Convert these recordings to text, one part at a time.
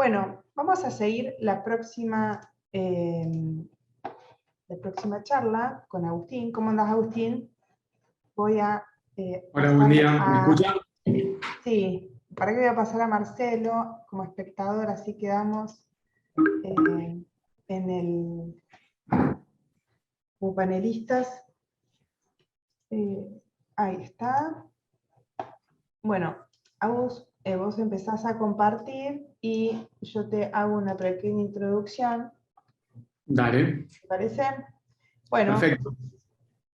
Bueno, vamos a seguir la próxima charla con Agustín. ¿Cómo andás, Agustín? Voy a Hola, buen día. ¿Me escuchan? Sí, para que voy a pasar a Marcelo como espectador, así quedamos como panelistas. Ahí está. Bueno, Agus, vos empezás a compartir y yo te hago una pequeña introducción. Dale. ¿Te parece? Bueno, perfecto.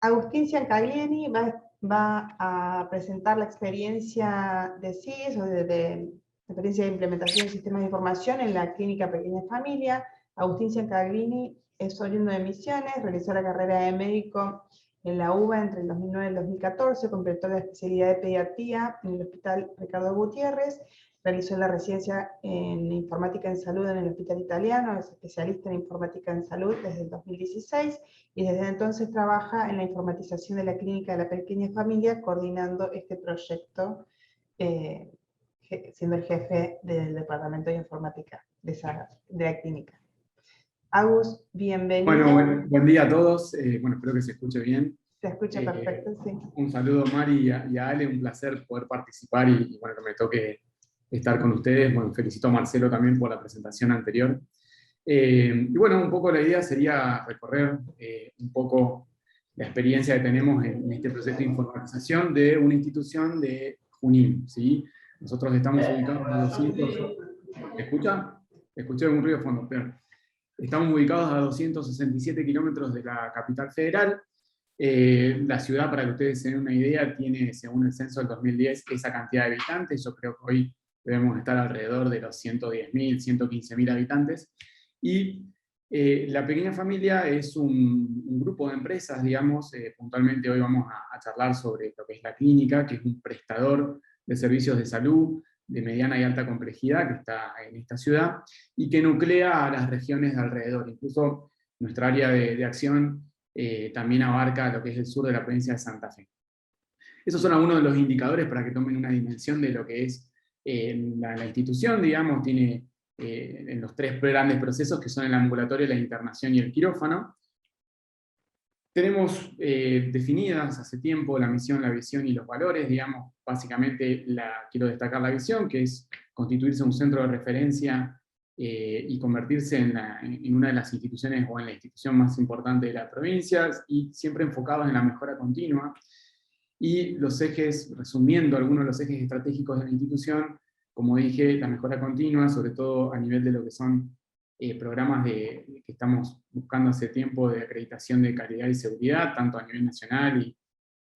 Agustín Ciancaglieni va a presentar la experiencia de SIS, o de experiencia de implementación de sistemas de información en la clínica Pequeña Familia. Agustín Ciancaglieni es oriundo de Misiones, realizó la carrera de médico en la UBA entre el 2009 y el 2014, completó la especialidad de pediatría en el Hospital Ricardo Gutiérrez, realizó la residencia en Informática en Salud en el Hospital Italiano, es especialista en Informática en Salud desde el 2016, y desde entonces trabaja en la informatización de la clínica de la Pequeña Familia, coordinando este proyecto, siendo el jefe del departamento de informática de la clínica. Agus, bienvenido. Bueno, buen día a todos. Bueno, espero que se escuche bien. Se escucha perfecto, sí. Un saludo a Mari y a Ale, un placer poder participar y bueno, que me toque estar con ustedes. Bueno, felicito a Marcelo también por la presentación anterior. Y bueno, un poco la idea sería recorrer un poco la experiencia que tenemos en este proceso de informatización de una institución de Junín, ¿sí? Nosotros estamos ubicados a 200... ¿Me escucha? Escuché un ruido de fondo, pero estamos ubicados a 267 kilómetros de la capital federal. La ciudad, para que ustedes se den una idea, tiene, según el censo del 2010, esa cantidad de habitantes. Yo creo que hoy debemos estar alrededor de los 110.000, 115.000 habitantes. Y la Pequeña Familia es un grupo de empresas, digamos. Puntualmente hoy vamos a charlar sobre lo que es la clínica, que es un prestador de servicios de salud de mediana y alta complejidad que está en esta ciudad y que nuclea a las regiones de alrededor. Incluso nuestra área de acción también abarca lo que es el sur de la provincia de Santa Fe. Esos son algunos de los indicadores para que tomen una dimensión de lo que es la institución, digamos. Tiene en los tres grandes procesos, que son el ambulatorio, la internación y el quirófano. Tenemos definidas hace tiempo la misión, la visión y los valores, digamos. Básicamente quiero destacar la visión, que es constituirse un centro de referencia y convertirse en una de las instituciones o en la institución más importante de las provincias, y siempre enfocados en la mejora continua. Y los ejes, resumiendo algunos de los ejes estratégicos de la institución, como dije, la mejora continua, sobre todo a nivel de lo que son programas que estamos buscando hace tiempo de acreditación de calidad y seguridad, tanto a nivel nacional y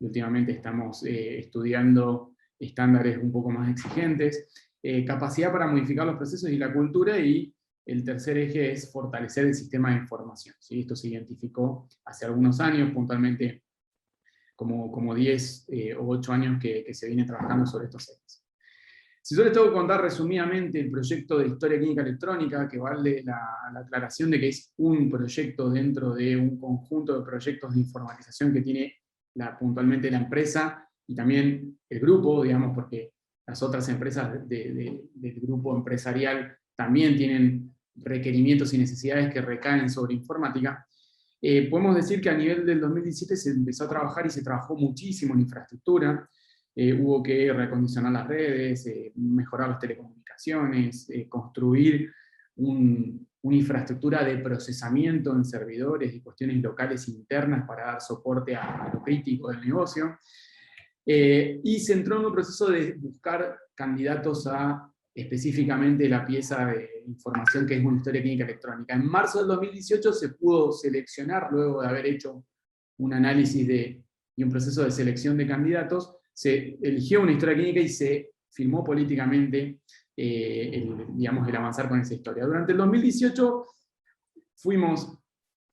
últimamente estamos estudiando estándares un poco más exigentes, capacidad para modificar los procesos y la cultura, y el tercer eje es fortalecer el sistema de información, ¿sí? Esto se identificó hace algunos años, puntualmente como 10 o 8 años que se viene trabajando sobre estos ejes. Si yo les tengo que contar resumidamente el proyecto de Historia Clínica Electrónica, que vale la aclaración de que es un proyecto dentro de un conjunto de proyectos de informatización que tiene puntualmente la empresa y también el grupo, digamos, porque las otras empresas del grupo empresarial también tienen requerimientos y necesidades que recaen sobre informática. Podemos decir que a nivel del 2017 se empezó a trabajar y se trabajó muchísimo en infraestructura. Hubo que reacondicionar las redes, mejorar las telecomunicaciones, construir una infraestructura de procesamiento en servidores y cuestiones locales internas para dar soporte a lo crítico del negocio. Y se entró en un proceso de buscar candidatos a específicamente la pieza de información que es una historia clínica electrónica. En marzo del 2018 se pudo seleccionar, luego de haber hecho un análisis y un proceso de selección de candidatos, se eligió una historia clínica y se firmó políticamente digamos, el avanzar con esa historia. Durante el 2018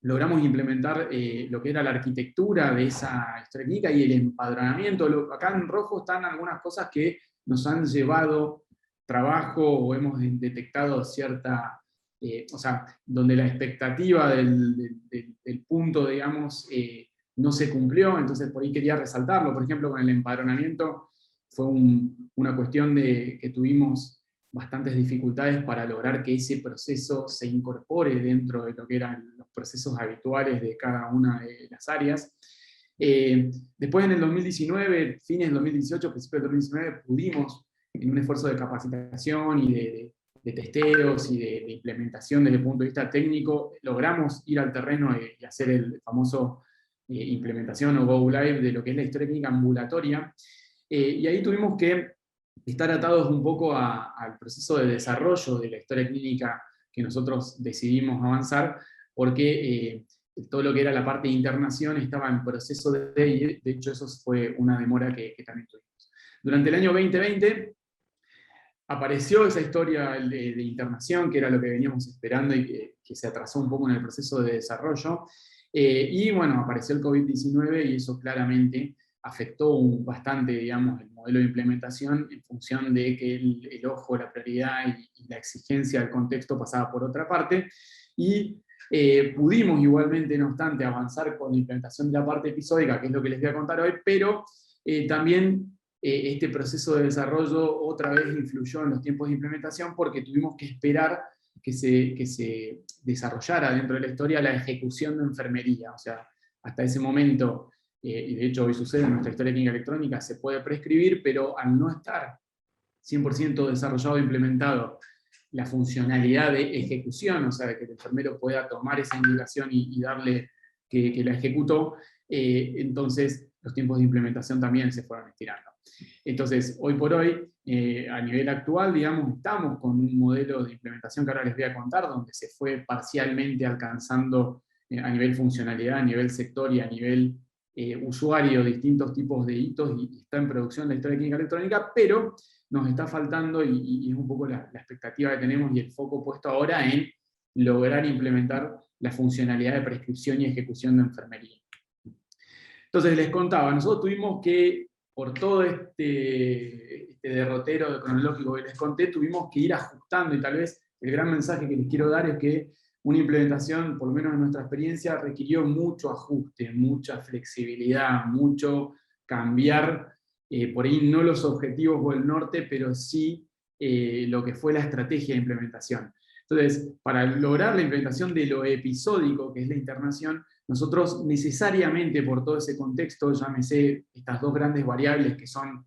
logramos implementar lo que era la arquitectura de esa historia clínica y el empadronamiento. Acá en rojo están algunas cosas que nos han llevado trabajo o hemos detectado cierta, o sea, donde la expectativa del punto, digamos, no se cumplió, entonces por ahí quería resaltarlo. Por ejemplo, con el empadronamiento fue una cuestión que tuvimos bastantes dificultades para lograr que ese proceso se incorpore dentro de lo que eran los procesos habituales de cada una de las áreas. Después en el 2019, fines del 2018, principios del 2019, pudimos, en un esfuerzo de capacitación y de testeos y de implementación desde el punto de vista técnico, logramos ir al terreno y hacer el famoso implementación o go live de lo que es la historia clínica ambulatoria. Y ahí tuvimos que estar atados un poco al proceso de desarrollo de la historia clínica que nosotros decidimos avanzar, porque todo lo que era la parte de internación estaba en proceso de hecho eso fue una demora que también tuvimos. Durante el año 2020 apareció esa historia de internación, que era lo que veníamos esperando y que se atrasó un poco en el proceso de desarrollo, y bueno, apareció el COVID-19 y eso claramente afectó bastante, digamos, el modelo de implementación en función de que el ojo, la prioridad y la exigencia del contexto pasaba por otra parte, y pudimos igualmente, no obstante, avanzar con la implementación de la parte episódica, que es lo que les voy a contar hoy, pero también este proceso de desarrollo otra vez influyó en los tiempos de implementación porque tuvimos que esperar que se desarrollara dentro de la historia la ejecución de enfermería. O sea, hasta ese momento, y de hecho hoy sucede en nuestra historia clínica electrónica, se puede prescribir, pero al no estar 100% desarrollado e implementado la funcionalidad de ejecución, o sea, de que el enfermero pueda tomar esa indicación y darle que la ejecutó, entonces los tiempos de implementación también se fueron estirando. Entonces, hoy por hoy, a nivel actual, digamos, estamos con un modelo de implementación que ahora les voy a contar, donde se fue parcialmente alcanzando a nivel funcionalidad, a nivel sector y a nivel usuario distintos tipos de hitos y está en producción la historia clínica electrónica, pero nos está faltando, y es un poco la expectativa que tenemos y el foco puesto ahora en lograr implementar la funcionalidad de prescripción y ejecución de enfermería. Entonces les contaba, nosotros tuvimos que, por todo este derrotero cronológico que les conté, tuvimos que ir ajustando, y tal vez el gran mensaje que les quiero dar es que una implementación, por lo menos en nuestra experiencia, requirió mucho ajuste, mucha flexibilidad, mucho cambiar, por ahí no los objetivos o el norte, pero sí lo que fue la estrategia de implementación. Entonces, para lograr la implementación de lo episódico, que es la internación, nosotros necesariamente, por todo ese contexto, llámese estas dos grandes variables que son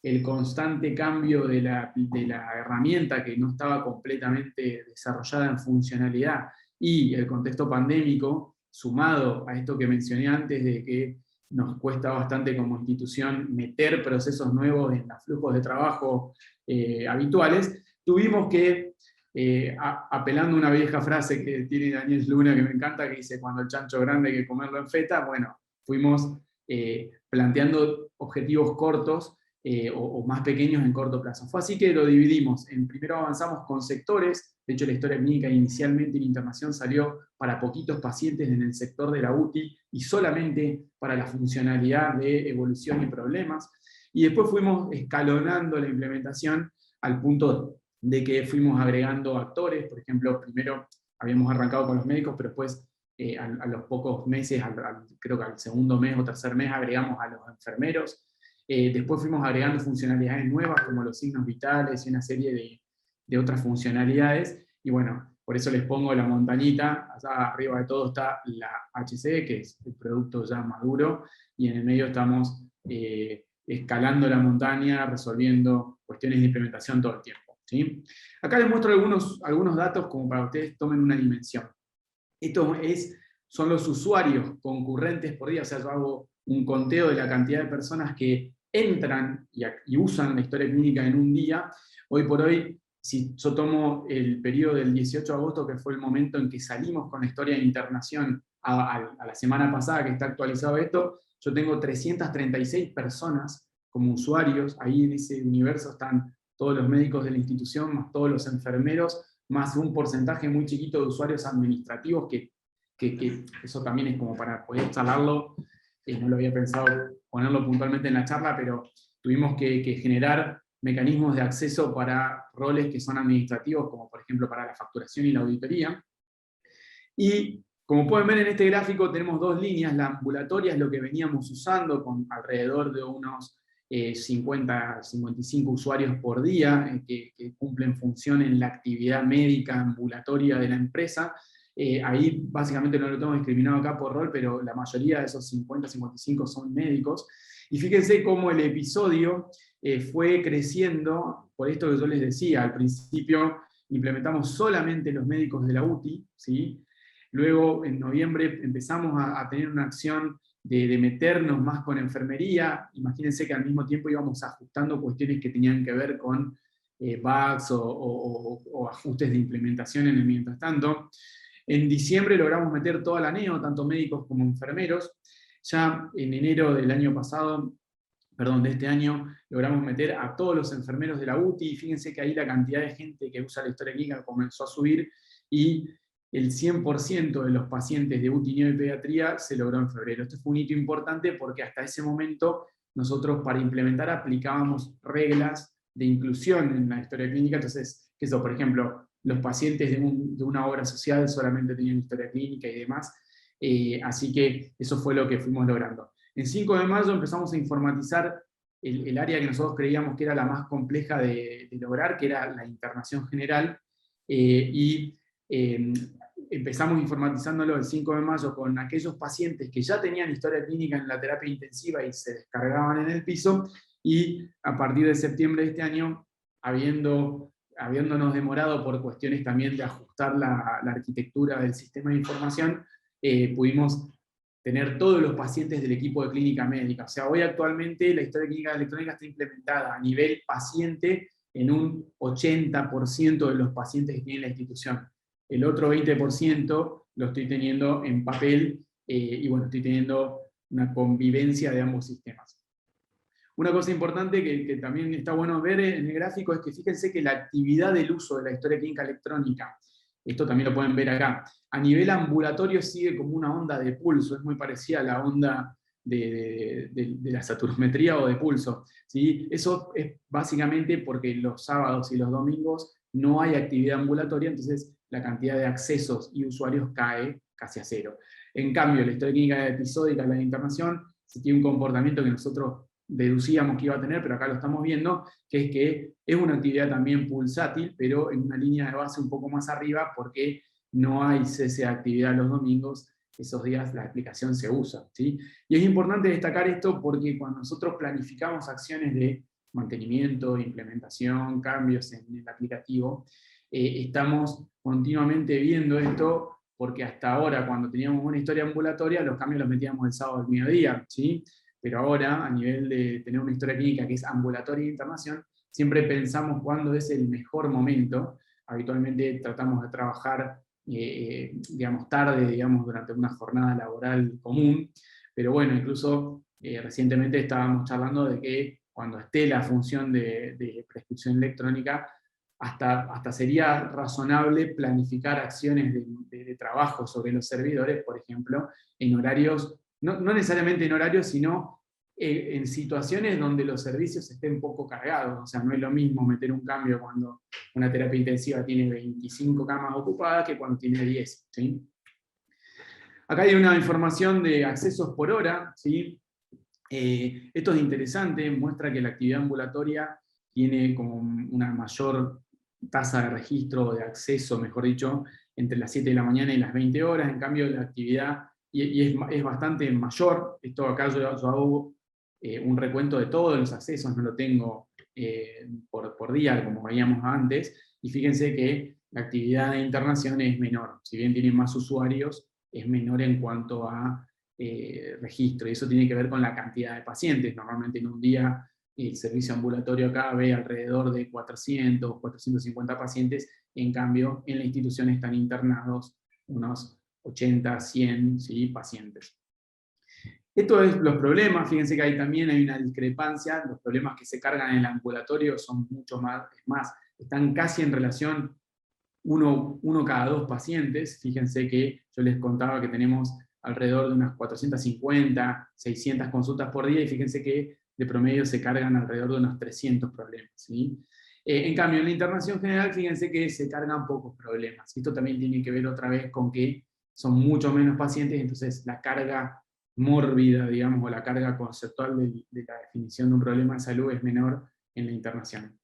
el constante cambio de la herramienta que no estaba completamente desarrollada en funcionalidad y el contexto pandémico, sumado a esto que mencioné antes de que nos cuesta bastante como institución meter procesos nuevos en los flujos de trabajo habituales, tuvimos que, apelando a una vieja frase que tiene Daniel Luna que me encanta, que dice cuando el chancho grande hay que comerlo en feta, bueno, fuimos planteando objetivos cortos o más pequeños en corto plazo. Fue así que lo dividimos. Primero avanzamos con sectores. De hecho, la historia clínica inicialmente en internación salió para poquitos pacientes en el sector de la UTI y solamente para la funcionalidad de evolución y problemas. Y después fuimos escalonando la implementación al punto de que fuimos agregando actores. Por ejemplo, primero habíamos arrancado con los médicos, pero después a los pocos meses, creo que al segundo mes o tercer mes, agregamos a los enfermeros. Después fuimos agregando funcionalidades nuevas como los signos vitales y una serie de otras funcionalidades. Y bueno, por eso les pongo la montañita. Allá arriba de todo está la HC, que es el producto ya maduro, y en el medio estamos escalando la montaña, resolviendo cuestiones de implementación todo el tiempo, ¿sí? Acá les muestro algunos datos como para que ustedes tomen una dimensión. Esto son los usuarios concurrentes por día, o sea, yo hago un conteo de la cantidad de personas que entran y usan la historia clínica en un día. Hoy por hoy, si yo tomo el periodo del 18 de agosto, que fue el momento en que salimos con la historia de internación, a la semana pasada que está actualizado esto, yo tengo 336 personas como usuarios. Ahí en ese universo están todos los médicos de la institución, más todos los enfermeros, más un porcentaje muy chiquito de usuarios administrativos, que eso también es como para poder charlarlo. No lo había pensado ponerlo puntualmente en la charla, pero tuvimos que generar mecanismos de acceso para roles que son administrativos, como por ejemplo para la facturación y la auditoría. Y como pueden ver en este gráfico, tenemos dos líneas. La ambulatoria es lo que veníamos usando, con alrededor de unos 50, 55 usuarios por día que cumplen función en la actividad médica ambulatoria de la empresa. Ahí básicamente no lo tengo discriminado acá por rol, pero la mayoría de esos 50, 55 son médicos. Y fíjense cómo el episodio fue creciendo, por esto que yo les decía, al principio implementamos solamente los médicos de la UTI, ¿sí? Luego en noviembre empezamos a tener una acción de meternos más con enfermería. Imagínense que al mismo tiempo íbamos ajustando cuestiones que tenían que ver con bugs o ajustes de implementación en el mientras tanto. En diciembre logramos meter toda la NEO, tanto médicos como enfermeros. Ya en enero del año pasado, perdón, de este año, logramos meter a todos los enfermeros de la UTI. Fíjense que ahí la cantidad de gente que usa la historia clínica comenzó a subir y el 100% de los pacientes de UTI, neo y pediatría se logró en febrero. Esto fue un hito importante porque hasta ese momento nosotros para implementar aplicábamos reglas de inclusión en la historia clínica. Entonces, eso, por ejemplo, los pacientes de una obra social solamente tenían historia clínica y demás. Así que eso fue lo que fuimos logrando. En 5 de mayo empezamos a informatizar el área que nosotros creíamos que era la más compleja de lograr, que era la internación general, y empezamos informatizándolo el 5 de mayo con aquellos pacientes que ya tenían historia clínica en la terapia intensiva y se descargaban en el piso, y a partir de septiembre de este año, habiéndonos demorado por cuestiones también de ajustar la arquitectura del sistema de información, pudimos tener todos los pacientes del equipo de clínica médica. O sea, hoy actualmente la historia clínica electrónica está implementada a nivel paciente en un 80% de los pacientes que tiene la institución. El otro 20% lo estoy teniendo en papel, y bueno, estoy teniendo una convivencia de ambos sistemas. Una cosa importante que también está bueno ver en el gráfico es que fíjense que la actividad del uso de la historia clínica electrónica, esto también lo pueden ver acá, a nivel ambulatorio sigue como una onda de pulso, es muy parecida a la onda de la saturometría o de pulso, ¿sí? Eso es básicamente porque los sábados y los domingos no hay actividad ambulatoria, entonces la cantidad de accesos y usuarios cae casi a cero. En cambio, la historia clínica episódica de la internación sí tiene un comportamiento que nosotros deducíamos que iba a tener, pero acá lo estamos viendo, que es una actividad también pulsátil, pero en una línea de base un poco más arriba, porque no hay cese de actividad los domingos, esos días la aplicación se usa, ¿sí? Y es importante destacar esto porque cuando nosotros planificamos acciones de mantenimiento, implementación, cambios en el aplicativo, estamos continuamente viendo esto, porque hasta ahora, cuando teníamos una historia ambulatoria, los cambios los metíamos el sábado al mediodía, ¿sí? Pero ahora, a nivel de tener una historia clínica que es ambulatoria e internación, siempre pensamos cuándo es el mejor momento. Habitualmente tratamos de trabajar, digamos, tarde, digamos, durante una jornada laboral común, pero bueno, incluso recientemente estábamos charlando de que cuando esté la función de prescripción electrónica, hasta sería razonable planificar acciones de trabajo sobre los servidores, por ejemplo, en horarios, no necesariamente en horarios, sino en situaciones donde los servicios estén poco cargados. O sea, no es lo mismo meter un cambio cuando una terapia intensiva tiene 25 camas ocupadas que cuando tiene 10. ¿Sí? Acá hay una información de accesos por hora. ¿Sí? Esto es interesante, muestra que la actividad ambulatoria tiene como una mayor tasa de registro o de acceso, mejor dicho, entre las 7 de la mañana y las 20 horas. En cambio, la actividad, y es bastante mayor. Esto acá yo hago un recuento de todos los accesos, no lo tengo por día, como veíamos antes, y fíjense que la actividad de internación es menor. Si bien tienen más usuarios, es menor en cuanto a registro, y eso tiene que ver con la cantidad de pacientes. Normalmente en un día el servicio ambulatorio acá ve alrededor de 400, 450 pacientes, en cambio en la institución están internados unos 80, 100, ¿sí? pacientes. Esto es los problemas, fíjense que ahí también hay una discrepancia, los problemas que se cargan en el ambulatorio son mucho más, están casi en relación uno cada 2 pacientes. Fíjense que yo les contaba que tenemos alrededor de unas 450, 600 consultas por día, y fíjense que de promedio se cargan alrededor de unos 300 problemas. ¿Sí? En cambio, en la internación general, fíjense que se cargan pocos problemas. Esto también tiene que ver otra vez con que son mucho menos pacientes, entonces la carga mórbida, digamos, o la carga conceptual de la definición de un problema de salud es menor en la internación.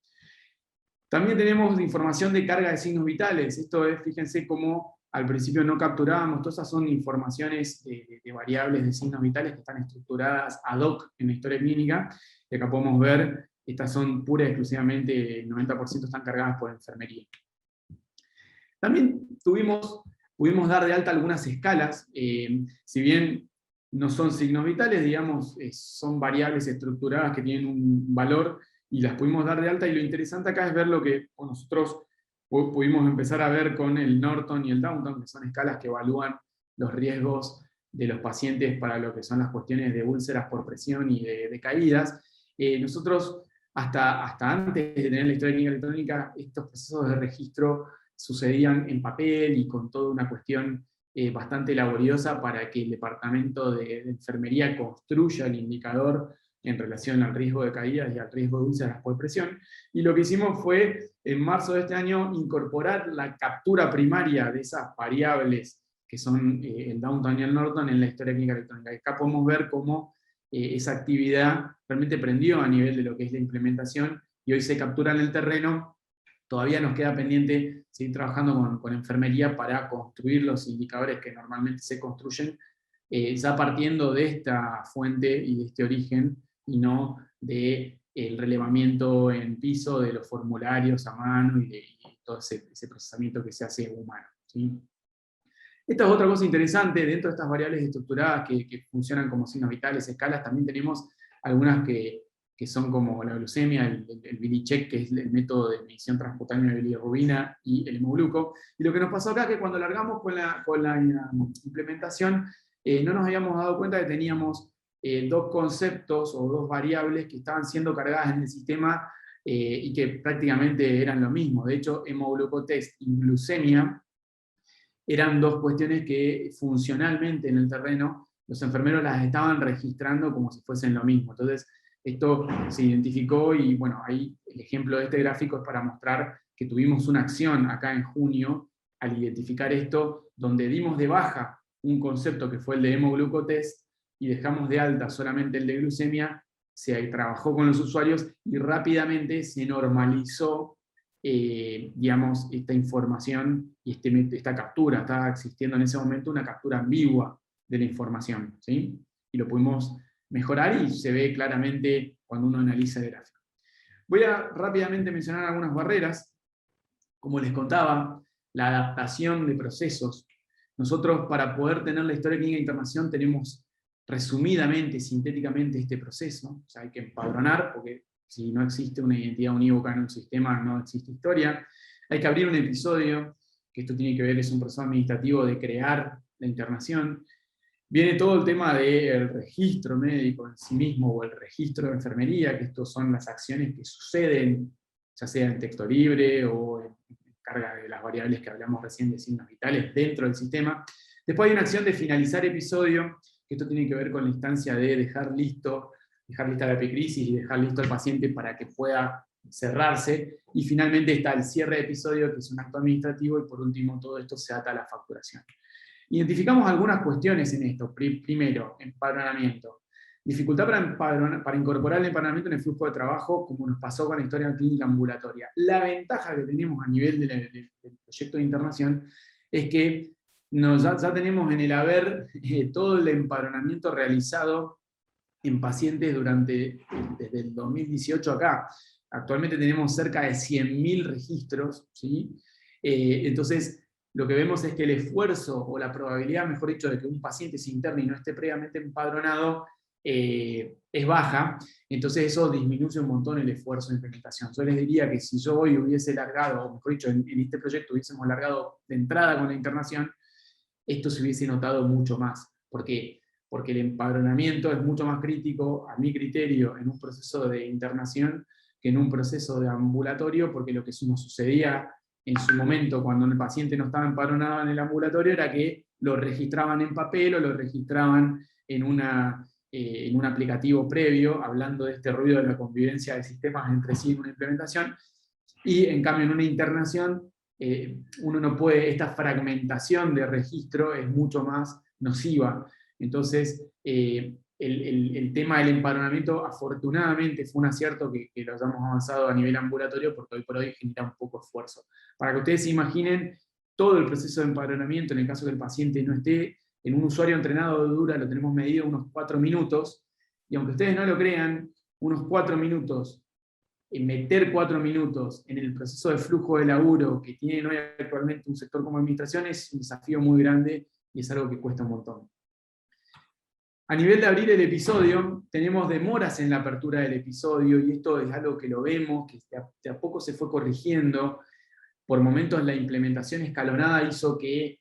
También tenemos información de carga de signos vitales. Esto es, fíjense cómo al principio no capturábamos, todas esas son informaciones de variables de signos vitales que están estructuradas ad hoc en la historia clínica. Y acá podemos ver, estas son pura y exclusivamente, el 90% están cargadas por enfermería. También pudimos dar de alta algunas escalas, si bien no son signos vitales, digamos, son variables estructuradas que tienen un valor, y las pudimos dar de alta, y lo interesante acá es ver lo que nosotros pudimos empezar a ver con el Norton y el Downton, que son escalas que evalúan los riesgos de los pacientes para lo que son las cuestiones de úlceras por presión y de caídas. Nosotros, hasta antes de tener la historia clínica electrónica, estos procesos de registro sucedían en papel y con toda una cuestión bastante laboriosa para que el departamento de enfermería construya el indicador en relación al riesgo de caídas y al riesgo de úlceras por presión. Y lo que hicimos fue, en marzo de este año, incorporar la captura primaria de esas variables que son el Downton y el Norton en la historia clínica electrónica. Acá podemos ver cómo esa actividad realmente prendió a nivel de lo que es la implementación, y hoy se captura en el terreno. Todavía nos queda pendiente seguir trabajando con enfermería para construir los indicadores que normalmente se construyen, ya partiendo de esta fuente y de este origen, y no del relevamiento en piso de los formularios a mano y todo ese procesamiento que se hace humano, ¿sí? Esta es otra cosa interesante, dentro de estas variables estructuradas que funcionan como signos vitales, escalas, también tenemos algunas que son como la glucemia, el Bilicheck, que es el método de medición transcutánea de bilirrubina, y el hemogluco. Y lo que nos pasó acá es que cuando largamos con la implementación, no nos habíamos dado cuenta que teníamos dos conceptos o dos variables que estaban siendo cargadas en el sistema y que prácticamente eran lo mismo. De hecho, hemoglucotest y glucemia eran dos cuestiones que funcionalmente en el terreno los enfermeros las estaban registrando como si fuesen lo mismo. Entonces, esto se identificó, y bueno, ahí el ejemplo de este gráfico es para mostrar que tuvimos una acción acá en junio al identificar esto, donde dimos de baja un concepto que fue el de hemoglucotest y dejamos de alta solamente el de glucemia. Se trabajó con los usuarios y rápidamente se normalizó digamos, esta información y esta captura. Estaba existiendo en ese momento una captura ambigua de la información, ¿sí? Y lo pudimos mejorar, y se ve claramente cuando uno analiza el gráfico. Voy a rápidamente mencionar algunas barreras. Como les contaba, la adaptación de procesos. Nosotros, para poder tener la historia clínica de internación, tenemos resumidamente, sintéticamente, este proceso. O sea, hay que empadronar, porque si no existe una identidad unívoca en un sistema, no existe historia. Hay que abrir un episodio, que esto tiene que ver, es un proceso administrativo de crear la internación. Viene todo el tema del registro médico en sí mismo, o el registro de enfermería, que estos son las acciones que suceden, ya sea en texto libre o en carga de las variables que hablamos recién de signos vitales dentro del sistema. Después hay una acción de finalizar episodio, que esto tiene que ver con la instancia de dejar lista la epicrisis y dejar listo al paciente para que pueda cerrarse. Y finalmente está el cierre de episodio, que es un acto administrativo, y por último todo esto se ata a la facturación. Identificamos algunas cuestiones en esto. Primero, empadronamiento. Dificultad para incorporar el empadronamiento en el flujo de trabajo, como nos pasó con la historia clínica ambulatoria. La ventaja que tenemos a nivel del proyecto de internación es que ya tenemos en el haber todo el empadronamiento realizado en pacientes desde el 2018 acá. Actualmente tenemos cerca de 100.000 registros, ¿sí? Entonces, lo que vemos es que el esfuerzo, o la probabilidad, mejor dicho, de que un paciente se interne y no esté previamente empadronado, es baja. Entonces eso disminuye un montón el esfuerzo de implementación. Yo les diría que si yo hoy hubiese largado, o mejor dicho, en este proyecto hubiésemos largado de entrada con la internación, esto se hubiese notado mucho más. ¿Por qué? Porque el empadronamiento es mucho más crítico, a mi criterio, en un proceso de internación que en un proceso de ambulatorio, porque lo que nos sucedía en su momento cuando el paciente no estaba empadronado en el ambulatorio era que lo registraban en papel o lo registraban en un aplicativo previo, hablando de este ruido de la convivencia de sistemas entre sí en una implementación, y en cambio en una internación uno no puede, esta fragmentación de registro es mucho más nociva. Entonces, el tema del empadronamiento, afortunadamente, fue un acierto que lo hayamos avanzado a nivel ambulatorio, porque hoy por hoy genera un poco de esfuerzo. Para que ustedes se imaginen, todo el proceso de empadronamiento, en el caso que el paciente no esté, en un usuario entrenado de dura lo tenemos medido unos 4 minutos, y aunque ustedes no lo crean, unos 4 minutos, meter 4 minutos en el proceso de flujo de laburo que tiene hoy actualmente un sector como administración es un desafío muy grande y es algo que cuesta un montón. A nivel de abrir el episodio, tenemos demoras en la apertura del episodio, y esto es algo que lo vemos, que de a poco se fue corrigiendo. Por momentos la implementación escalonada hizo que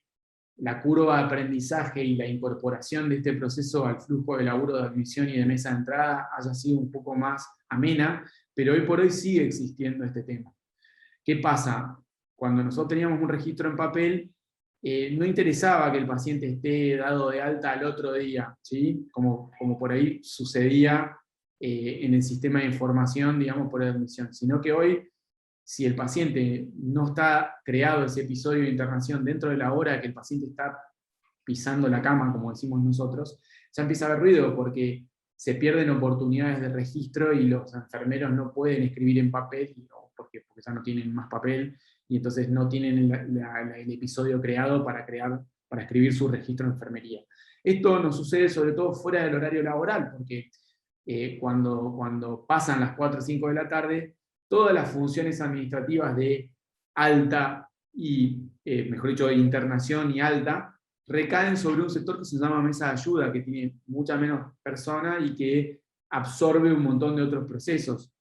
la curva de aprendizaje y la incorporación de este proceso al flujo de laburo de admisión y de mesa de entrada haya sido un poco más amena, pero hoy por hoy sigue existiendo este tema. ¿Qué pasa? Cuando nosotros teníamos un registro en papel, no interesaba que el paciente esté dado de alta al otro día, ¿sí? Como por ahí sucedía en el sistema de información, digamos, por admisión, sino que hoy, si el paciente no está creado ese episodio de internación dentro de la hora que el paciente está pisando la cama, como decimos nosotros, ya empieza a haber ruido, porque se pierden oportunidades de registro y los enfermeros no pueden escribir en papel, porque ya no tienen más papel, y entonces no tienen el episodio creado para escribir su registro de enfermería. Esto nos sucede sobre todo fuera del horario laboral, porque cuando pasan las 4 o 5 de la tarde, todas las funciones administrativas de alta y, mejor dicho, de internación y alta, recaen sobre un sector que se llama mesa de ayuda, que tiene mucha menos personas y que absorbe un montón de otros procesos.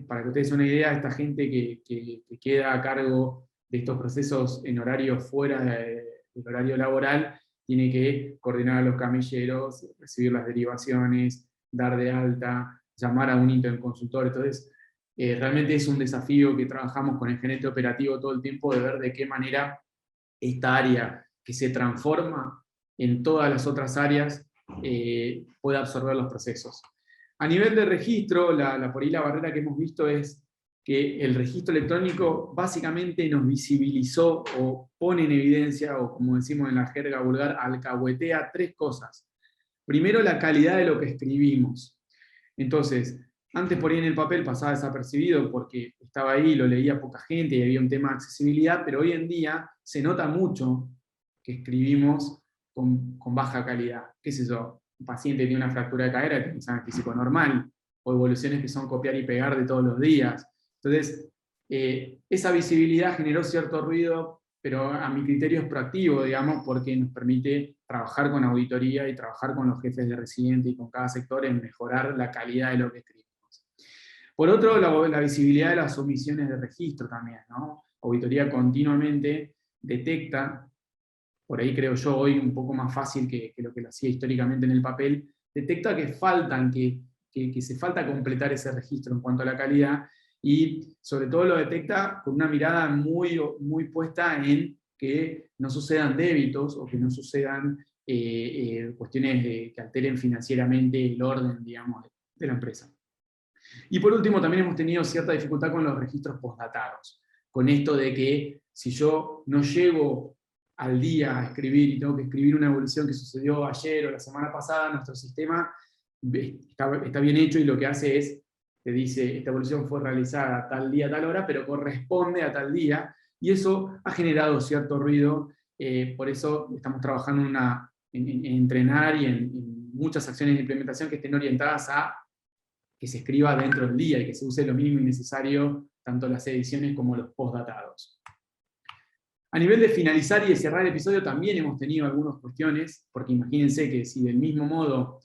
Para que ustedes den una idea, esta gente que queda a cargo de estos procesos en horario fuera del horario laboral, tiene que coordinar a los camilleros, recibir las derivaciones, dar de alta, llamar a un interconsultor. Entonces, realmente es un desafío que trabajamos con el gerente operativo todo el tiempo, de ver de qué manera esta área que se transforma en todas las otras áreas puede absorber los procesos. A nivel de registro, por ahí la barrera que hemos visto es que el registro electrónico básicamente nos visibilizó o pone en evidencia, o como decimos en la jerga vulgar, alcahuetea 3 cosas. Primero, la calidad de lo que escribimos. Entonces, antes por ahí en el papel pasaba desapercibido porque estaba ahí, lo leía poca gente y había un tema de accesibilidad, pero hoy en día se nota mucho que escribimos con baja calidad. ¿Qué sé yo? Un paciente tiene una fractura de cadera, que es un examen físico normal, o evoluciones que son copiar y pegar de todos los días. Entonces, esa visibilidad generó cierto ruido, pero a mi criterio es proactivo, digamos, porque nos permite trabajar con auditoría y trabajar con los jefes de residente y con cada sector en mejorar la calidad de lo que escribimos. Por otro, la visibilidad de las omisiones de registro también, ¿no? Auditoría continuamente detecta, por ahí creo yo hoy un poco más fácil que lo que lo hacía históricamente en el papel, detecta que se falta completar ese registro en cuanto a la calidad, y sobre todo lo detecta con una mirada muy, muy puesta en que no sucedan débitos o que no sucedan cuestiones que alteren financieramente el orden, digamos, de la empresa. Y por último, también hemos tenido cierta dificultad con los registros postdatados, con esto de que si yo no llego al día a escribir y tengo que escribir una evolución que sucedió ayer o la semana pasada, nuestro sistema está bien hecho y lo que hace es, te dice, esta evolución fue realizada tal día, tal hora, pero corresponde a tal día, y eso ha generado cierto ruido. Por eso estamos trabajando en entrenar y en muchas acciones de implementación que estén orientadas a que se escriba dentro del día y que se use lo mínimo y necesario, tanto las ediciones como los postdatados. A nivel de finalizar y de cerrar el episodio también hemos tenido algunas cuestiones, porque imagínense que si del mismo modo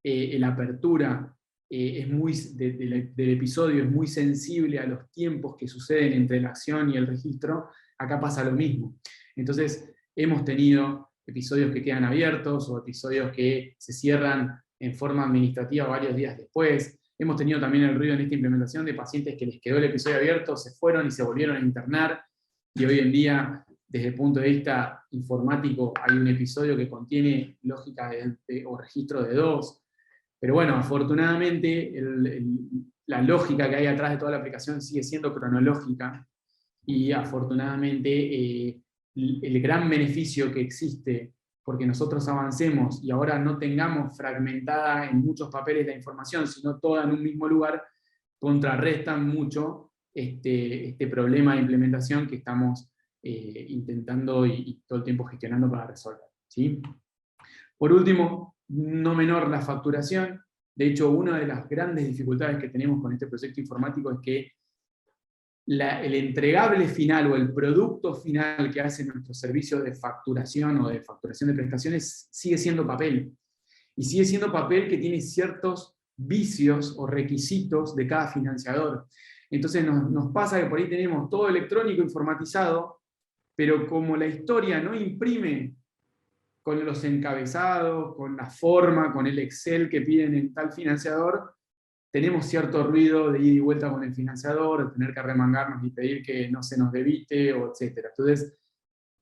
la apertura del episodio es muy sensible a los tiempos que suceden entre la acción y el registro, acá pasa lo mismo. Entonces hemos tenido episodios que quedan abiertos o episodios que se cierran en forma administrativa varios días después. Hemos tenido también el ruido en esta implementación de pacientes que les quedó el episodio abierto, se fueron y se volvieron a internar, y hoy en día, desde el punto de vista informático, hay un episodio que contiene lógica o registro de 2. Pero bueno, afortunadamente la lógica que hay atrás de toda la aplicación sigue siendo cronológica, y afortunadamente el gran beneficio que existe porque nosotros avancemos y ahora no tengamos fragmentada en muchos papeles la información, sino toda en un mismo lugar, contrarrestan mucho este problema de implementación que estamos intentando y todo el tiempo gestionando para resolver, ¿sí? Por último, no menor, la facturación. De hecho, una de las grandes dificultades que tenemos con este proyecto informático es que el entregable final o el producto final que hace nuestro servicio de facturación o de facturación de prestaciones sigue siendo papel. Y sigue siendo papel que tiene ciertos vicios o requisitos de cada financiador. Entonces nos pasa que por ahí tenemos todo electrónico informatizado, pero como la historia no imprime con los encabezados, con la forma, con el Excel que piden en tal financiador, tenemos cierto ruido de ida y vuelta con el financiador, de tener que remangarnos y pedir que no se nos debite, etc. Entonces,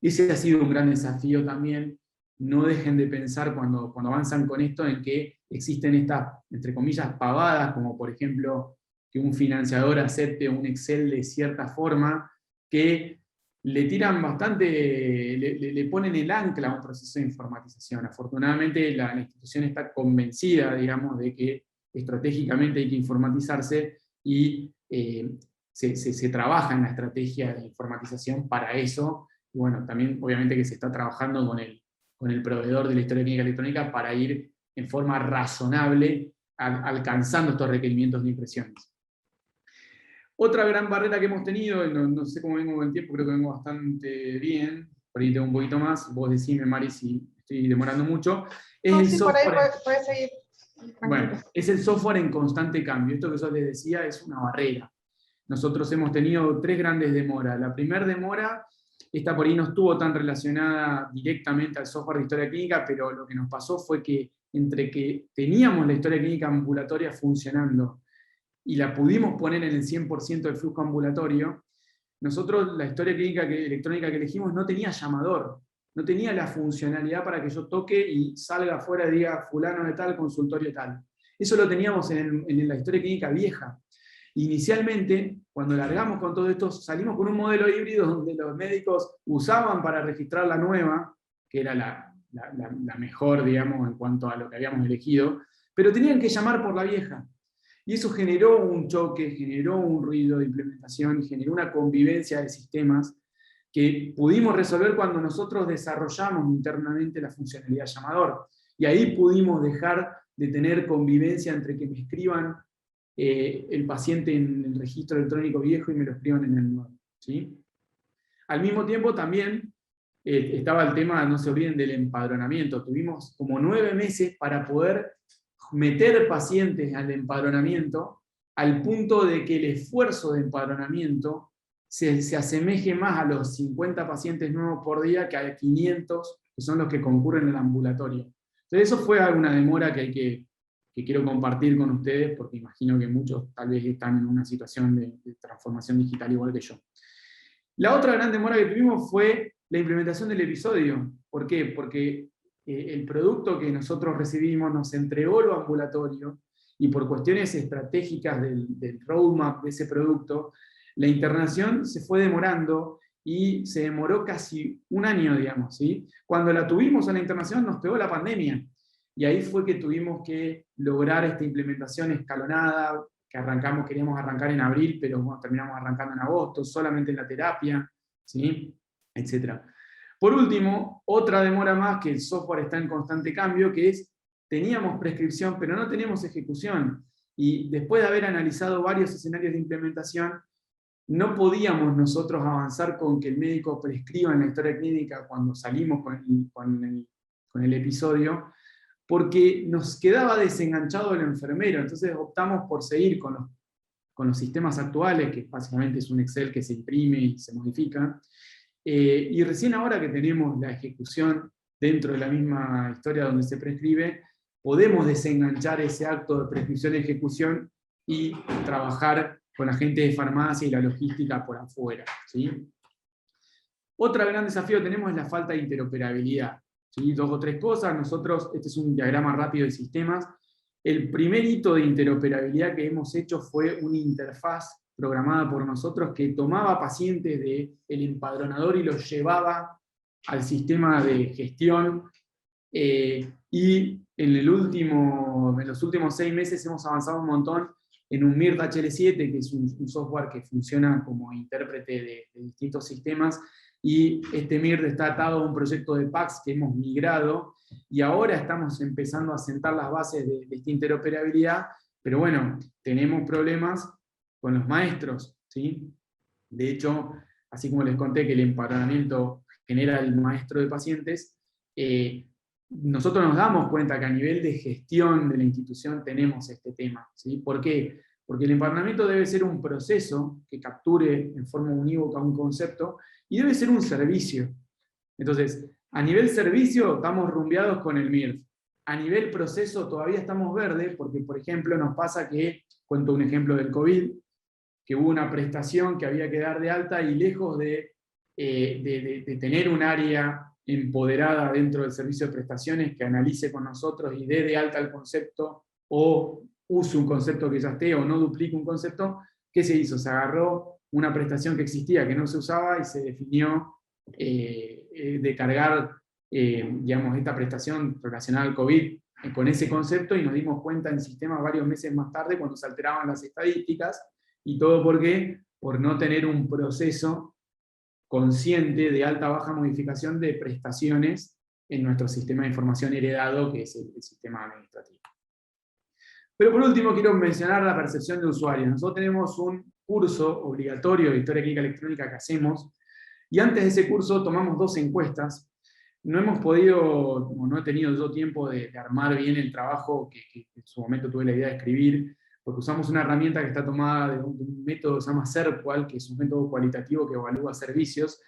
ese ha sido un gran desafío también. No dejen de pensar cuando avanzan con esto en que existen estas, entre comillas, pavadas, como por ejemplo que un financiador acepte un Excel de cierta forma, que le tiran bastante, le ponen el ancla a un proceso de informatización. Afortunadamente la institución está convencida, digamos, de que estratégicamente hay que informatizarse y se trabaja en la estrategia de informatización para eso. Y bueno, también obviamente que se está trabajando con el proveedor de la historia clínica electrónica para ir en forma razonable alcanzando estos requerimientos de impresiones. Otra gran barrera que hemos tenido, no sé cómo vengo con el tiempo, creo que vengo bastante bien, por ahí tengo un poquito más, vos decime, Mari, si estoy demorando mucho, es el software. Por ahí puedes seguir. Bueno, es el software en constante cambio. Esto que yo les decía es una barrera. Nosotros hemos tenido 3 grandes demoras. La primera demora, esta por ahí no estuvo tan relacionada directamente al software de historia clínica, pero lo que nos pasó fue que entre que teníamos la historia clínica ambulatoria funcionando y la pudimos poner en el 100% del flujo ambulatorio, nosotros la historia clínica electrónica que elegimos no tenía llamador, no tenía la funcionalidad para que yo toque y salga afuera y diga fulano de tal, consultorio tal. Eso lo teníamos en la historia clínica vieja. Inicialmente, cuando largamos con todo esto, salimos con un modelo híbrido donde los médicos usaban para registrar la nueva, que era la mejor, digamos, en cuanto a lo que habíamos elegido, pero tenían que llamar por la vieja. Y eso generó un choque, generó un ruido de implementación, generó una convivencia de sistemas que pudimos resolver cuando nosotros desarrollamos internamente la funcionalidad llamador. Y ahí pudimos dejar de tener convivencia entre que me escriban el paciente en el registro electrónico viejo y me lo escriban en el nuevo, ¿sí? Al mismo tiempo también estaba el tema, no se olviden, del empadronamiento. Tuvimos como 9 meses para poder meter pacientes al empadronamiento al punto de que el esfuerzo de empadronamiento se asemeje más a los 50 pacientes nuevos por día que a 500, que son los que concurren al ambulatorio. Entonces eso fue alguna demora que quiero compartir con ustedes, porque imagino que muchos tal vez están en una situación de transformación digital igual que yo. La otra gran demora que tuvimos fue la implementación del episodio. ¿Por qué? Porque el producto que nosotros recibimos nos entregó lo ambulatorio y por cuestiones estratégicas del roadmap de ese producto, la internación se fue demorando y se demoró casi un año, digamos, ¿sí? Cuando la tuvimos a la internación nos pegó la pandemia y ahí fue que tuvimos que lograr esta implementación escalonada, que queríamos arrancar en abril, pero bueno, terminamos arrancando en agosto, solamente en la terapia, ¿sí? Etcétera. Por último, otra demora más, que el software está en constante cambio, que es, teníamos prescripción, pero no tenemos ejecución. Y después de haber analizado varios escenarios de implementación, no podíamos nosotros avanzar con que el médico prescriba en la historia clínica cuando salimos con el episodio, porque nos quedaba desenganchado el enfermero. Entonces optamos por seguir con los sistemas actuales, que básicamente es un Excel que se imprime y se modifica. Y recién ahora que tenemos la ejecución dentro de la misma historia donde se prescribe, podemos desenganchar ese acto de prescripción y ejecución y trabajar con la gente de farmacia y la logística por afuera, ¿sí? Otro gran desafío que tenemos es la falta de interoperabilidad, ¿sí? 2 o 3 cosas. Nosotros, este es un diagrama rápido de sistemas. El primer hito de interoperabilidad que hemos hecho fue una interfaz programada por nosotros que tomaba pacientes del empadronador y los llevaba al sistema de gestión Y en los últimos 6 meses hemos avanzado un montón en un MIRT HL7, que es un software que funciona como intérprete de distintos sistemas, y este MIRT está atado a un proyecto de PAX que hemos migrado, y ahora estamos empezando a sentar las bases de esta interoperabilidad, pero bueno, tenemos problemas con los maestros, ¿sí? De hecho, así como les conté que el empadronamiento genera el maestro de pacientes, nosotros nos damos cuenta que a nivel de gestión de la institución tenemos este tema, ¿sí? ¿Por qué? Porque el empadronamiento debe ser un proceso que capture en forma unívoca un concepto y debe ser un servicio. Entonces, a nivel servicio estamos rumbeados con el MIRF. A nivel proceso todavía estamos verdes porque, por ejemplo, nos pasa que, cuento un ejemplo del COVID, que hubo una prestación que había que dar de alta y lejos de tener un área empoderada dentro del servicio de prestaciones que analice con nosotros y dé de alta el concepto o use un concepto que ya esté o no duplique un concepto, ¿qué se hizo? Se agarró una prestación que existía, que no se usaba y se definió de cargar digamos, esta prestación relacionada al COVID con ese concepto y nos dimos cuenta en sistemas varios meses más tarde cuando se alteraban las estadísticas. ¿Y todo por qué? Por no tener un proceso consciente de alta-baja modificación de prestaciones en nuestro sistema de información heredado, que es el sistema administrativo. Pero por último quiero mencionar la percepción de usuarios. Nosotros tenemos un curso obligatorio de Historia Clínica Electrónica que hacemos, y antes de ese curso tomamos 2 encuestas. No hemos podido, o no he tenido yo tiempo de armar bien el trabajo que en su momento tuve la idea de escribir, porque usamos una herramienta que está tomada de un método que se llama SERPQual, que es un método cualitativo que evalúa servicios,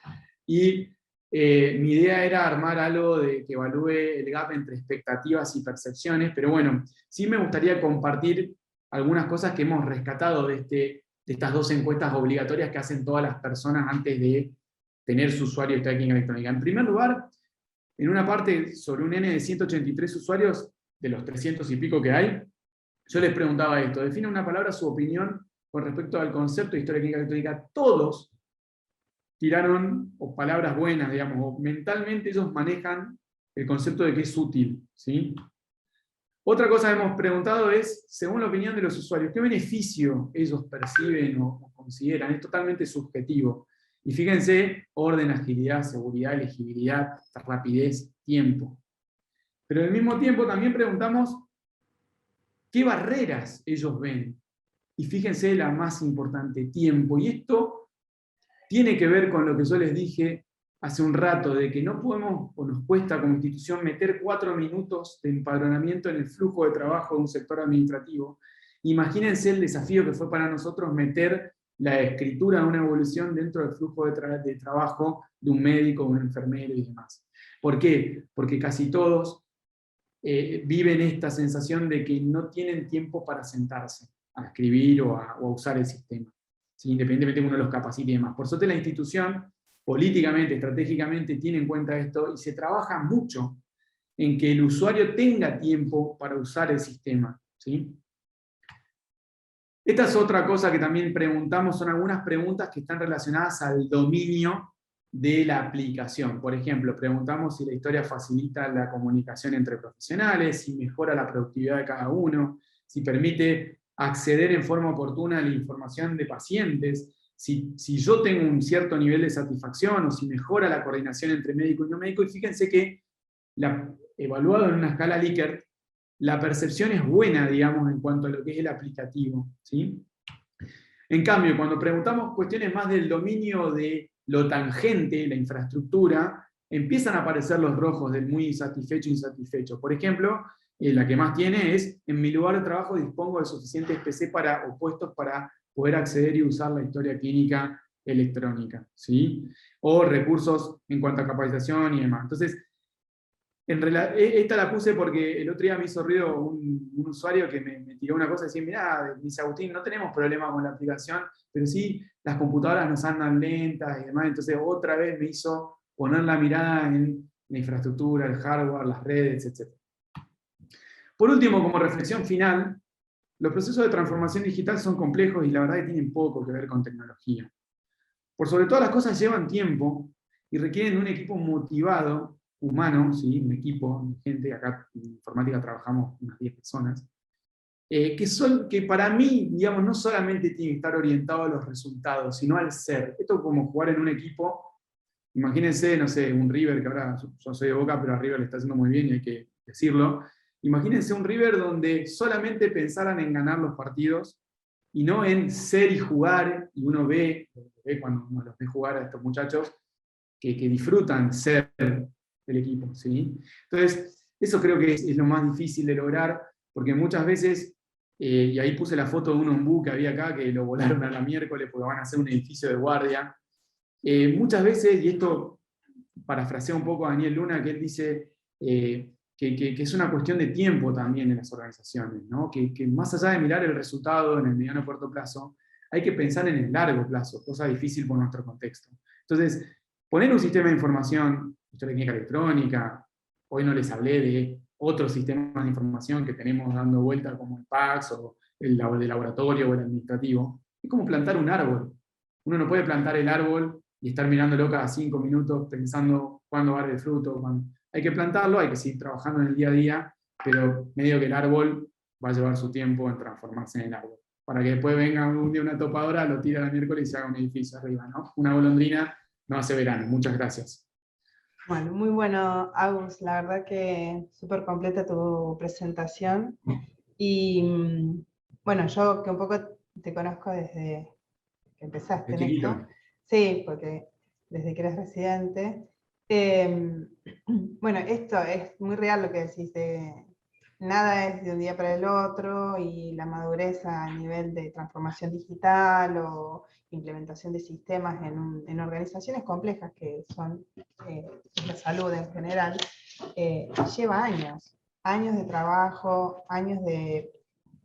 y mi idea era armar algo que evalúe el gap entre expectativas y percepciones, pero bueno, sí me gustaría compartir algunas cosas que hemos rescatado de estas 2 encuestas obligatorias que hacen todas las personas antes de tener su usuario de Historia Clínica Electrónica. En primer lugar, en una parte sobre un N de 183 usuarios, de los 300 y pico que hay, yo les preguntaba esto: define una palabra su opinión con respecto al concepto de Historia Clínica Electrónica. Todos tiraron o palabras buenas, digamos, o mentalmente ellos manejan el concepto de que es útil, ¿sí? Otra cosa que hemos preguntado es, según la opinión de los usuarios, ¿qué beneficio ellos perciben o consideran? Es totalmente subjetivo. Y fíjense, orden, agilidad, seguridad, elegibilidad, rapidez, tiempo. Pero al mismo tiempo también preguntamos qué barreras ellos ven. Y fíjense la más importante, tiempo. Y esto tiene que ver con lo que yo les dije hace un rato, de que no podemos, o nos cuesta como institución, meter 4 minutos de empadronamiento en el flujo de trabajo de un sector administrativo. Imagínense el desafío que fue para nosotros meter la escritura de una evolución dentro del flujo de trabajo de un médico, un enfermero y demás. ¿Por qué? Porque casi todos viven esta sensación de que no tienen tiempo para sentarse a escribir o a usar el sistema, ¿sí? Independientemente de que uno los capacite y demás. Por suerte la institución, políticamente, estratégicamente, tiene en cuenta esto y se trabaja mucho en que el usuario tenga tiempo para usar el sistema, ¿sí? Esta es otra cosa que también preguntamos, son algunas preguntas que están relacionadas al dominio de la aplicación. Por ejemplo, preguntamos si la historia facilita la comunicación entre profesionales, si mejora la productividad de cada uno, si permite acceder en forma oportuna a la información de pacientes, si yo tengo un cierto nivel de satisfacción o si mejora la coordinación entre médico y no médico. Y fíjense que, evaluado en una escala Likert, la percepción es buena, digamos, en cuanto a lo que es el aplicativo, ¿sí? En cambio, cuando preguntamos cuestiones más del dominio de lo tangente, la infraestructura, empiezan a aparecer los rojos del muy insatisfecho e insatisfecho. Por ejemplo, la que más tiene es, en mi lugar de trabajo dispongo de suficientes PC o puestos para poder acceder y usar la historia clínica electrónica, ¿sí? O recursos en cuanto a capacitación y demás. Entonces, esta la puse porque el otro día me hizo ruido un usuario que me tiró una cosa y decía: mirá, dice Agustín, no tenemos problema con la aplicación, pero sí las computadoras nos andan lentas y demás. Entonces otra vez me hizo poner la mirada en la infraestructura, el hardware, las redes, etc. Por último, como reflexión final, los procesos de transformación digital son complejos y la verdad que tienen poco que ver con tecnología. Por sobre todas las cosas llevan tiempo y requieren de un equipo motivado humano, ¿sí? Un equipo de gente, acá en informática trabajamos unas 10 personas, que para mí, digamos, no solamente tiene que estar orientado a los resultados, sino al ser. Esto es como jugar en un equipo. Imagínense, no sé, un River, que ahora yo soy de Boca, pero a River le está haciendo muy bien y hay que decirlo. Imagínense un River donde solamente pensaran en ganar los partidos y no en ser y jugar, y uno ve cuando uno los ve jugar a estos muchachos, que disfrutan ser el equipo, ¿sí? Entonces, eso creo que es lo más difícil de lograr, porque muchas veces, y ahí puse la foto de un ombú que había acá, que lo volaron a la miércoles porque van a hacer un edificio de guardia. Muchas veces, y esto parafrasea un poco a Daniel Luna, que él dice que es una cuestión de tiempo también en las organizaciones, ¿no? Que más allá de mirar el resultado en el mediano o corto plazo, hay que pensar en el largo plazo, cosa difícil por nuestro contexto. Entonces, poner un sistema de información, historia clínica electrónica, hoy no les hablé de otros sistemas de información que tenemos dando vuelta como el PACS o el de laboratorio o el administrativo, es como plantar un árbol. Uno no puede plantar el árbol y estar mirándolo cada 5 minutos pensando cuándo va a dar el fruto. Hay que plantarlo, hay que seguir trabajando en el día a día, pero medio que el árbol va a llevar su tiempo en transformarse en el árbol. Para que después venga un día una topadora, lo tira la miércoles y se haga un edificio arriba, ¿no? Una golondrina no hace verano. Muchas gracias. Bueno, muy bueno, Agus. La verdad que súper completa tu presentación. Y bueno, yo que un poco te conozco desde que empezaste De en esto. chiquito. Sí, porque desde que eres residente. Eh, bueno, esto es muy real lo que decís, nada es de un día para el otro y la madurez a nivel de transformación digital o implementación de sistemas en organizaciones complejas que son la salud en general, lleva años, años de trabajo, años de,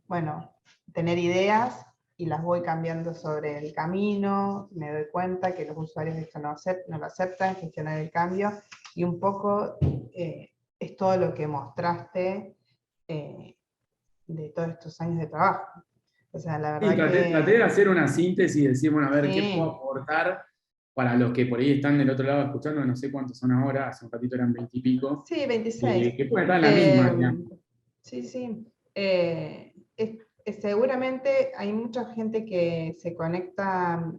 bueno, tener ideas y las voy cambiando sobre el camino, me doy cuenta que los usuarios esto no lo aceptan, gestionar el cambio, y un poco es todo lo que mostraste de todos estos años de trabajo. O sea, la Sí, verdad traté de que hacer una síntesis y decir, bueno, a ver, ¿qué puedo sí, aportar para los que por ahí están del otro lado escuchando? No sé cuántos son ahora, hace un ratito eran 20 y pico, sí, 26. que pueden estar en la misma, digamos. Sí, sí. Seguramente hay mucha gente que se conecta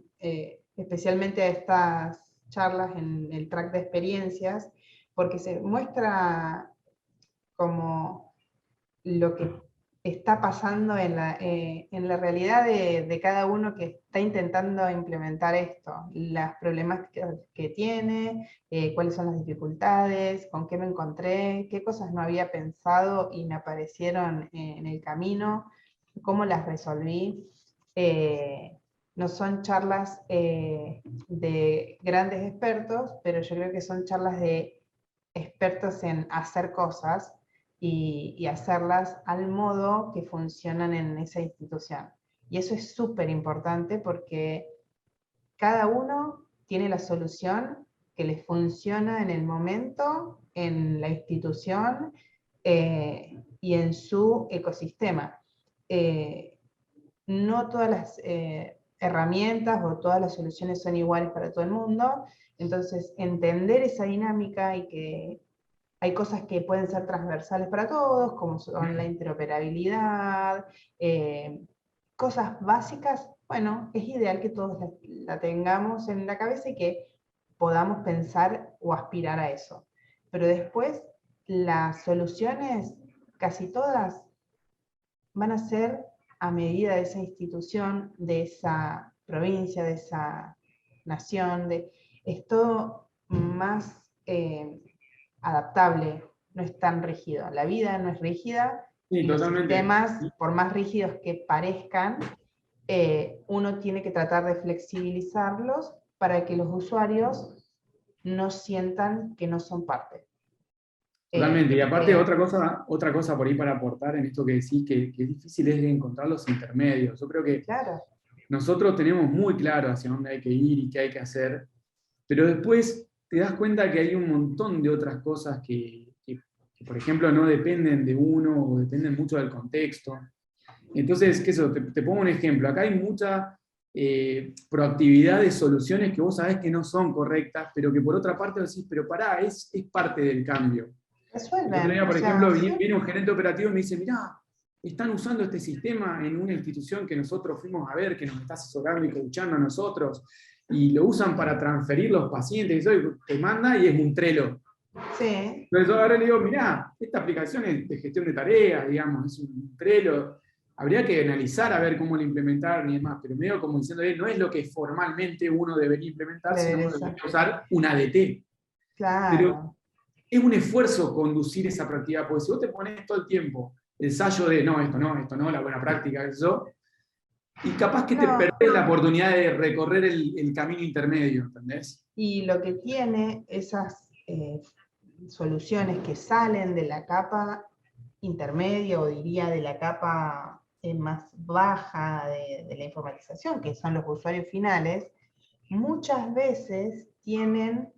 especialmente a estas charlas en el track de experiencias, porque se muestra como lo que está pasando en la realidad de cada uno que está intentando implementar esto, las problemáticas que tiene, cuáles son las dificultades, con qué me encontré, qué cosas no había pensado y me aparecieron en el camino, cómo las resolví. No son charlas de grandes expertos, pero yo creo que son charlas de expertos en hacer cosas y hacerlas al modo que funcionan en esa institución. Y eso es súper importante porque cada uno tiene la solución que les funciona en el momento, en la institución y en su ecosistema. No todas las herramientas o todas las soluciones son iguales para todo el mundo, entonces entender esa dinámica y que hay cosas que pueden ser transversales para todos, como son la interoperabilidad, cosas básicas, bueno, es ideal que todos la tengamos en la cabeza y que podamos pensar o aspirar a eso. Pero después, las soluciones, casi todas, van a ser a medida de esa institución, de esa provincia, de esa nación, es todo más adaptable, no es tan rígido. La vida no es rígida Sí, y los totalmente. sistemas, por más rígidos que parezcan, uno tiene que tratar de flexibilizarlos para que los usuarios no sientan que no son parte. Totalmente. Y aparte, Que, otra cosa por ahí para aportar en esto que decís, que es difícil es encontrar los intermedios. Yo creo que claro, nosotros tenemos muy claro hacia dónde hay que ir y qué hay que hacer, pero después te das cuenta que hay un montón de otras cosas que, por ejemplo, no dependen de uno o dependen mucho del contexto. Entonces, ¿qué es eso? Te pongo un ejemplo. Acá hay mucha proactividad de soluciones que vos sabés que no son correctas, pero que por otra parte decís, pero pará, es parte del cambio. El otro Resuelven, día, o por sea, ejemplo, sí, viene un gerente operativo y me dice, mirá, están usando este sistema en una institución que nosotros fuimos a ver, que nos está asesorando y coachando a nosotros, y lo usan para transferir los pacientes, y eso, te manda y es un Trello. sí. Entonces yo ahora le digo, mirá, esta aplicación es de gestión de tareas, digamos, es un Trello, habría que analizar a ver cómo lo implementaron y demás, pero medio como diciendo, no es lo que formalmente uno debería implementar, sino Debería uno ser. debería usar un ADT. Pero Claro. es un esfuerzo conducir esa práctica, porque si vos te pones todo el tiempo ensayo de no, esto no, la buena práctica, eso, y capaz que te No, perdés la oportunidad de recorrer el camino intermedio, ¿entendés? y lo que tiene esas soluciones que salen de la capa intermedia, o diría de la capa más baja de la informatización, que son los usuarios finales, muchas veces tienen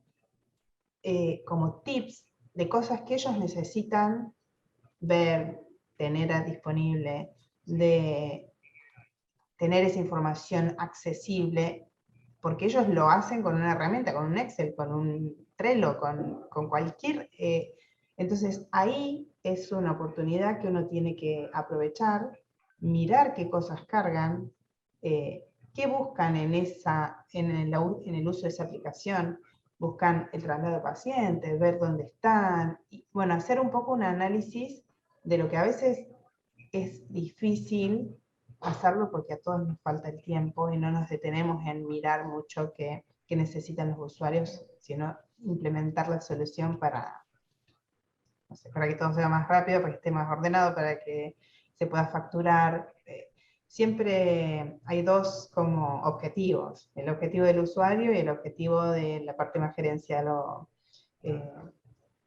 como tips de cosas que ellos necesitan ver, tener disponible, de tener esa información accesible, porque ellos lo hacen con una herramienta, con un Excel, con un Trello, con cualquier... entonces ahí es una oportunidad que uno tiene que aprovechar, mirar qué cosas cargan, qué buscan en el uso de esa aplicación. Buscan el traslado de pacientes, ver dónde están, y bueno, hacer un poco un análisis de lo que a veces es difícil hacerlo porque a todos nos falta el tiempo y no nos detenemos en mirar mucho qué necesitan los usuarios, sino implementar la solución para, no sé, para que todo sea más rápido, para que esté más ordenado, para que se pueda facturar. Siempre hay dos como objetivos, el objetivo del usuario y el objetivo de la parte más gerencial o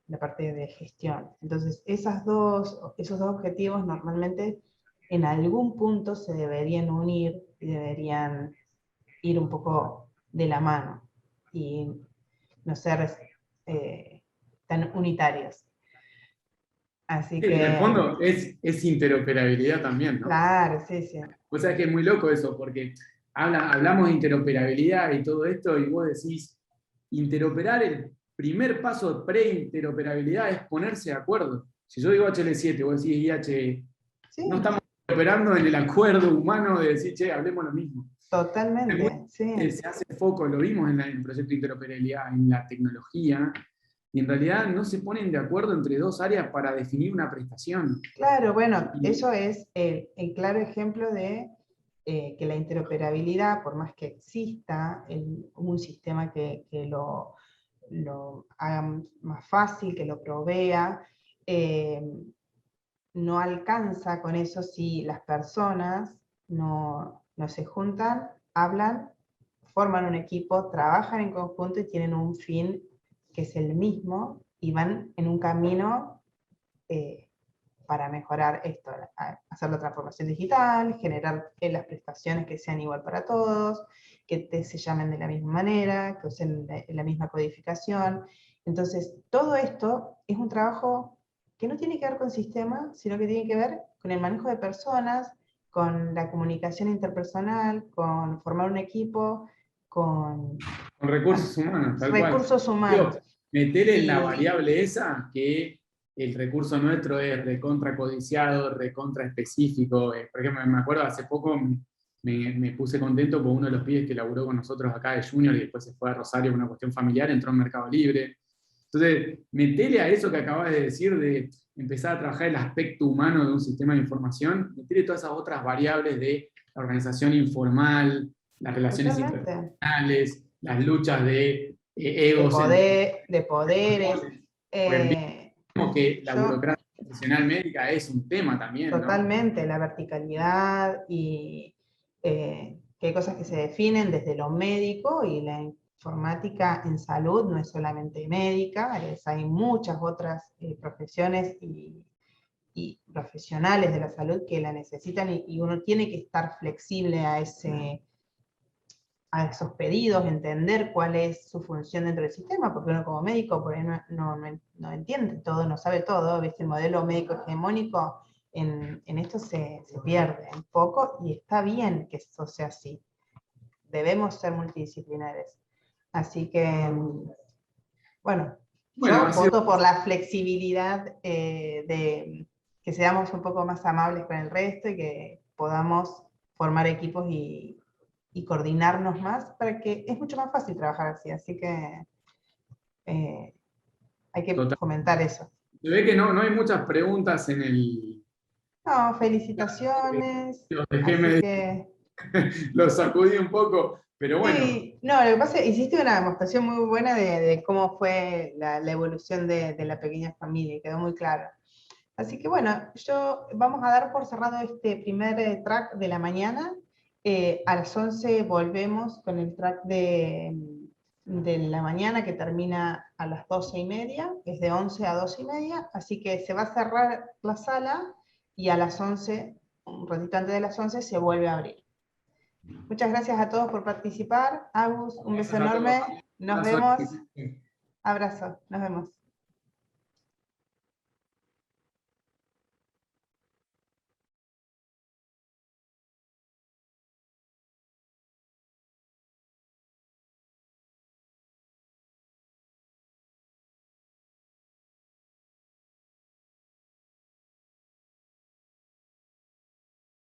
la parte de gestión. Entonces, esos dos objetivos normalmente en algún punto se deberían unir y deberían ir un poco de la mano y no ser tan unitarios. Así Sí, en el que, fondo es interoperabilidad también, ¿no? claro, sí, sí. O sea que es muy loco eso, porque hablamos de interoperabilidad y todo esto, y vos decís, interoperar, el primer paso de pre-interoperabilidad es ponerse de acuerdo. Si yo digo HL7, vos decís IH, no Sí, estamos operando en el acuerdo humano de decir, che, hablemos lo mismo. totalmente, sí. Se hace foco, lo vimos en el proyecto de interoperabilidad, en la tecnología, y en realidad no se ponen de acuerdo entre dos áreas para definir una prestación. Claro, bueno, Y, eso es el claro ejemplo de que la interoperabilidad, por más que exista un sistema que lo haga más fácil, que lo provea, eh, no alcanza con eso si las personas no se juntan, hablan, forman un equipo, trabajan en conjunto y tienen un fin que es el mismo y van en un camino para mejorar esto, hacer la transformación digital, generar las prestaciones que sean igual para todos, que se llamen de la misma manera, que usen la misma codificación. Entonces, todo esto es un trabajo que no tiene que ver con sistemas, sino que tiene que ver con el manejo de personas, con la comunicación interpersonal, con formar un equipo, con con recursos humanos, tal cual. recursos Digo, humanos. meter en la Y variable esa que el recurso nuestro es recontra codiciado, recontra específico. Por ejemplo, me acuerdo hace poco me puse contento por uno de los pibes que laburó con nosotros acá de Junior y después se fue a Rosario por una cuestión familiar, entró en Mercado Libre. Entonces, metele a eso que acabas de decir de empezar a trabajar el aspecto humano de un sistema de información, metele todas esas otras variables de la organización informal, las relaciones totalmente. interpersonales, las luchas de egos entre De poderes. pues vemos que la Yo burocracia profesional médica es un tema también, ¿no? totalmente la verticalidad y que hay cosas que se definen desde lo médico y la informática en salud no es solamente médica, hay muchas otras profesiones y profesionales de la salud que la necesitan y uno tiene que estar flexible a esos pedidos, entender cuál es su función dentro del sistema, porque uno como médico por ahí no entiende todo, no sabe todo, ¿viste? El modelo médico hegemónico en esto se pierde un poco y está bien que eso sea así. debemos ser multidisciplinares. Así que, bueno, Bueno, yo voto por la flexibilidad de que seamos un poco más amables con el resto y que podamos formar equipos y coordinarnos más para que es mucho más fácil trabajar así. Así que hay que total. fomentar eso. Se ve que no hay muchas preguntas en el... No, felicitaciones. Los dejé Así medio, que, los sacudí un poco, pero bueno. sí, no, lo que pasa es que hiciste una demostración muy buena de cómo fue la evolución de la pequeña familia, y quedó muy claro. Así que bueno, vamos a dar por cerrado este primer track de la mañana. A las 11 volvemos con el track de la mañana que termina a las 12:30, es de 11 a 12:30, así que se va a cerrar la sala y a las 11, un ratito antes de las 11, se vuelve a abrir. Muchas gracias a todos por participar. Agus, un beso Gracias a todos. enorme. Nos Buena vemos. suerte. Abrazo. Nos vemos.